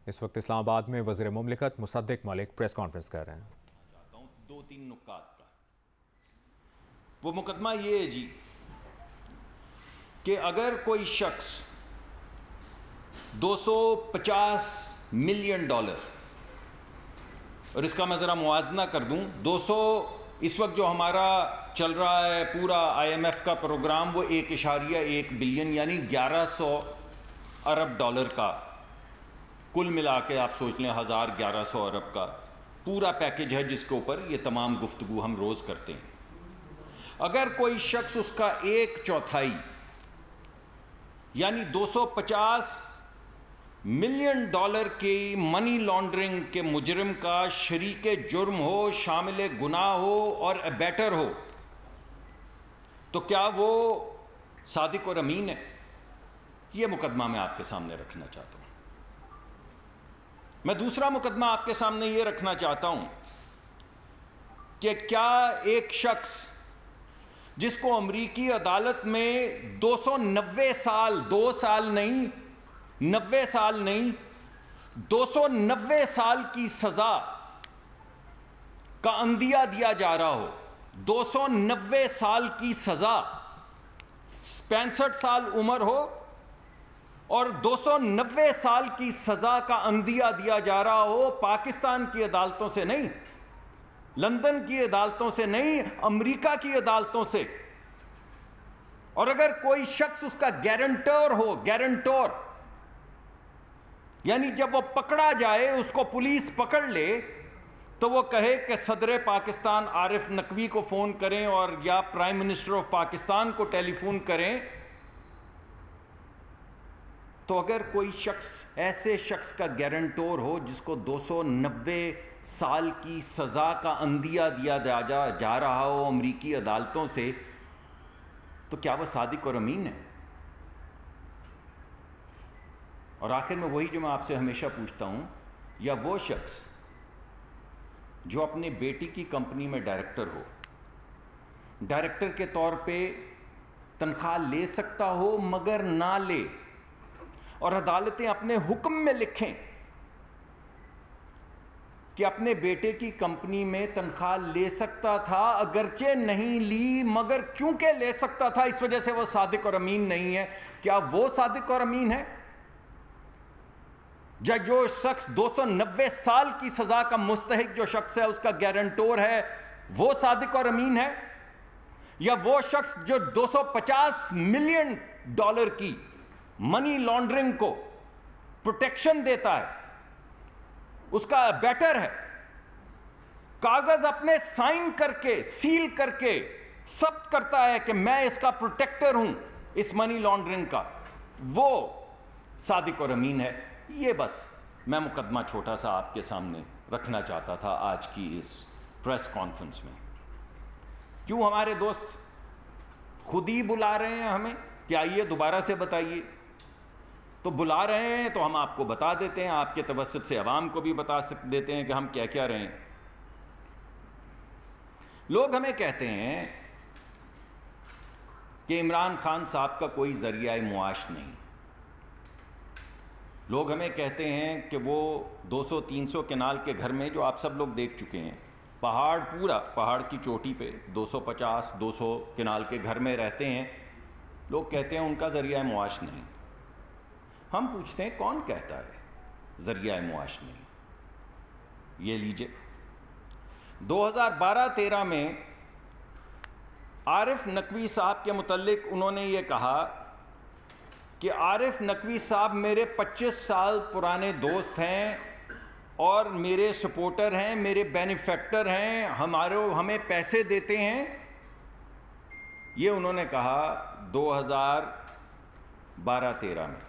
اس وقت اسلام آباد میں وزیر مملکت مصدق ملک پریس کانفرنس کر رہے ہیں۔ دو تین نکات کا وہ مقدمہ یہ ہے جی کہ اگر کوئی شخص $250 ملین اور اس کا میں ذرا موازنہ کر دوں، اس وقت جو ہمارا چل رہا ہے پورا IMF کا پروگرام وہ 1.1 بلین یعنی $1100 ارب کا کل ملا کے آپ سوچ لیں 1100 ارب کا پورا پیکج ہے جس کے اوپر یہ تمام گفتگو ہم روز کرتے ہیں۔ اگر کوئی شخص اس کا 1/4 یعنی $250 ملین کی منی لانڈرنگ کے مجرم کا شریک جرم ہو، شامل گناہ ہو اور ابیٹر ہو تو کیا وہ صادق اور امین ہے؟ یہ مقدمہ میں آپ کے سامنے رکھنا چاہتا ہوں۔ میں دوسرا مقدمہ آپ کے سامنے یہ رکھنا چاہتا ہوں کہ کیا ایک شخص جس کو امریکی عدالت میں 290 سال 2 سال نہیں 90 سال نہیں 290 سال کی سزا کا عندیہ دیا جا رہا ہو، 290 سال کی سزا، 65 سال عمر ہو اور 290 سال کی سزا کا عندیہ دیا جا رہا ہو، پاکستان کی عدالتوں سے نہیں، لندن کی عدالتوں سے نہیں، امریکہ کی عدالتوں سے، اور اگر کوئی شخص اس کا گارنٹر ہو، گارنٹور یعنی جب وہ پکڑا جائے اس کو پولیس پکڑ لے تو وہ کہے کہ صدر پاکستان عارف نقوی کو فون کریں اور یا پرائم منسٹر آف پاکستان کو ٹیلی فون کریں، تو اگر کوئی شخص ایسے شخص کا گارنٹور ہو جس کو 290 سال کی سزا کا عندیہ دیا جا رہا ہو امریکی عدالتوں سے، تو کیا وہ صادق اور امین ہے؟ اور آخر میں وہی جو میں آپ سے ہمیشہ پوچھتا ہوں، یا وہ شخص جو اپنے بیٹی کی کمپنی میں ڈائریکٹر ہو، ڈائریکٹر کے طور پہ تنخواہ لے سکتا ہو مگر نہ لے، اور عدالتیں اپنے حکم میں لکھیں کہ اپنے بیٹے کی کمپنی میں تنخواہ لے سکتا تھا، اگرچہ نہیں لی مگر کیونکہ لے سکتا تھا اس وجہ سے وہ صادق اور امین نہیں ہے، کیا وہ صادق اور امین ہے؟ جو شخص 290 سال کی سزا کا مستحق جو شخص ہے اس کا گارنٹور ہے وہ صادق اور امین ہے، یا وہ شخص جو $250 ملین کی منی لانڈرنگ کو پروٹیکشن دیتا ہے، اس کا بیٹر ہے، کاغذ اپنے سائن کر کے سیل کر کے ثبت کرتا ہے کہ میں اس کا پروٹیکٹر ہوں اس منی لانڈرنگ کا، وہ صادق اور امین ہے؟ یہ بس میں مقدمہ چھوٹا سا آپ کے سامنے رکھنا چاہتا تھا آج کی اس پریس کانفرنس میں۔ کیوں ہمارے دوست خود ہی بلا رہے ہیں ہمیں کہ آئیے دوبارہ سے بتائیے؟ تو بلا رہے ہیں تو ہم آپ کو بتا دیتے ہیں، آپ کے توسط سے عوام کو بھی بتا دیتے ہیں کہ ہم کیا کیا رہے ہیں۔ لوگ ہمیں کہتے ہیں کہ عمران خان صاحب کا کوئی ذریعہ معاش نہیں، لوگ ہمیں کہتے ہیں کہ وہ 200-300 کنال کے گھر میں جو آپ سب لوگ دیکھ چکے ہیں، پورا پہاڑ کی چوٹی پہ 250-200 کنال کے گھر میں رہتے ہیں، لوگ کہتے ہیں ان کا ذریعہ معاش نہیں۔ ہم پوچھتے ہیں کون کہتا ہے ذریعہ معاش نہیں؟ یہ لیجئے 2012-13 میں عارف نقوی صاحب کے متعلق انہوں نے یہ کہا کہ عارف نقوی صاحب میرے 25 سال پرانے دوست ہیں اور میرے سپورٹر ہیں، میرے بینیفیکٹر ہیں، ہمیں پیسے دیتے ہیں۔ یہ انہوں نے کہا 2012-13 میں۔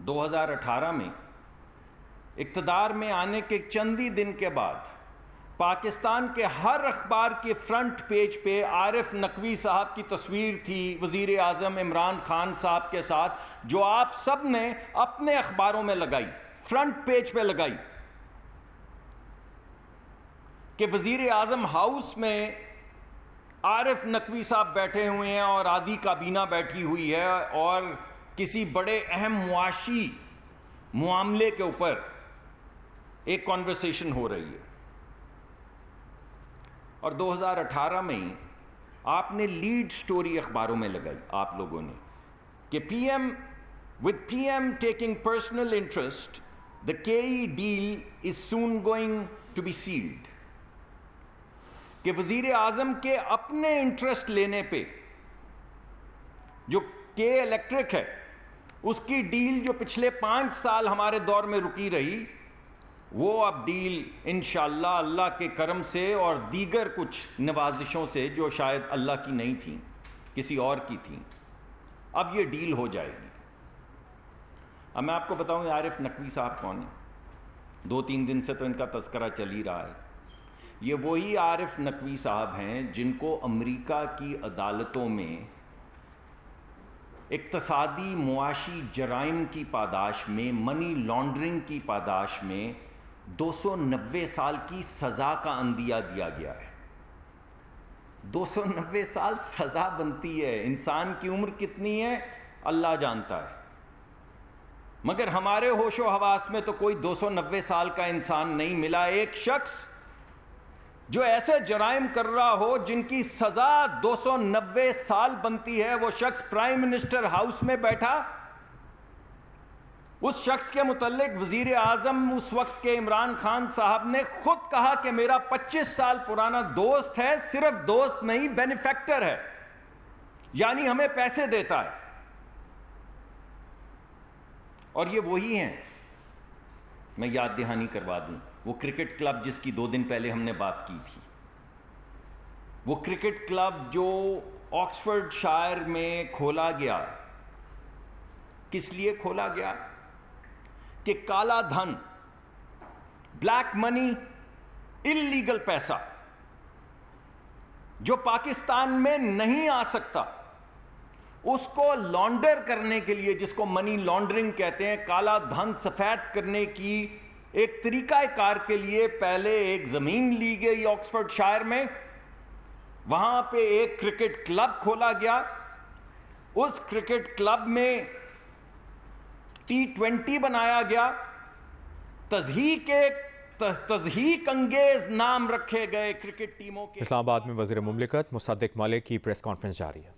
2018 میں اقتدار میں آنے کے چند ہی دن کے بعد پاکستان کے ہر اخبار کے فرنٹ پیج پہ عارف نقوی صاحب کی تصویر تھی وزیر اعظم عمران خان صاحب کے ساتھ، جو آپ سب نے اپنے اخباروں میں لگائی، فرنٹ پیج پہ لگائی، کہ وزیر اعظم ہاؤس میں عارف نقوی صاحب بیٹھے ہوئے ہیں اور آدھی کابینہ بیٹھی ہوئی ہے، اور کسی بڑے اہم معاشی معاملے کے اوپر ایک کانورسیشن ہو رہی ہے، اور 2018 میں ہی آپ نے لیڈ سٹوری اخباروں میں لگائی آپ لوگوں نے کہ with PM taking personal interest, the KE deal is soon going to be sealed. کہ وزیر اعظم کے اپنے انٹرسٹ لینے پہ جو کے الیکٹرک ہے اس کی ڈیل جو پچھلے 5 سال ہمارے دور میں رکی رہی، وہ اب ڈیل انشاءاللہ اللہ کے کرم سے اور دیگر کچھ نوازشوں سے جو شاید اللہ کی نہیں تھیں، کسی اور کی تھیں، اب یہ ڈیل ہو جائے گی۔ اب میں آپ کو بتاؤں گا عارف نقوی صاحب کون ہیں؟ 2-3 دن سے تو ان کا تذکرہ چل ہی رہا ہے۔ یہ وہی عارف نقوی صاحب ہیں جن کو امریکہ کی عدالتوں میں اقتصادی معاشی جرائم کی پاداش میں، منی لانڈرنگ کی پاداش میں 290 سال کی سزا کا عندیہ دیا گیا ہے۔ 290 سال سزا بنتی ہے، انسان کی عمر کتنی ہے اللہ جانتا ہے، مگر ہمارے ہوش و حواس میں تو کوئی 290 سال کا انسان نہیں ملا۔ ایک شخص جو ایسے جرائم کر رہا ہو جن کی سزا 290 سال بنتی ہے، وہ شخص پرائم منسٹر ہاؤس میں بیٹھا، اس شخص کے متعلق وزیر اعظم اس وقت کے عمران خان صاحب نے خود کہا کہ میرا 25 سال پرانا دوست ہے، صرف دوست نہیں بینیفیکٹر ہے، یعنی ہمیں پیسے دیتا ہے۔ اور یہ وہی ہیں، میں یاد دہانی کروا دوں، وہ کرکٹ کلب جس کی 2 دن پہلے ہم نے بات کی تھی، وہ کرکٹ کلب جو آکسفورڈ شائر میں کھولا گیا، کس لیے کھولا گیا؟ کہ کالا دھن، بلیک منی، اللیگل پیسہ جو پاکستان میں نہیں آ سکتا، اس کو لانڈر کرنے کے لیے، جس کو منی لانڈرنگ کہتے ہیں، کالا دھن سفید کرنے کی ایک طریقہ کار کے لیے پہلے ایک زمین لی گئی آکسفورڈ شائر میں، وہاں پہ ایک کرکٹ کلب کھولا گیا، اس کرکٹ کلب میں T20 بنایا گیا، تضحیک انگیز نام رکھے گئے کرکٹ ٹیموں کے۔ اسلام آباد میں وزیر مملکت مصدق مالک کی پریس کانفرنس جاری ہے۔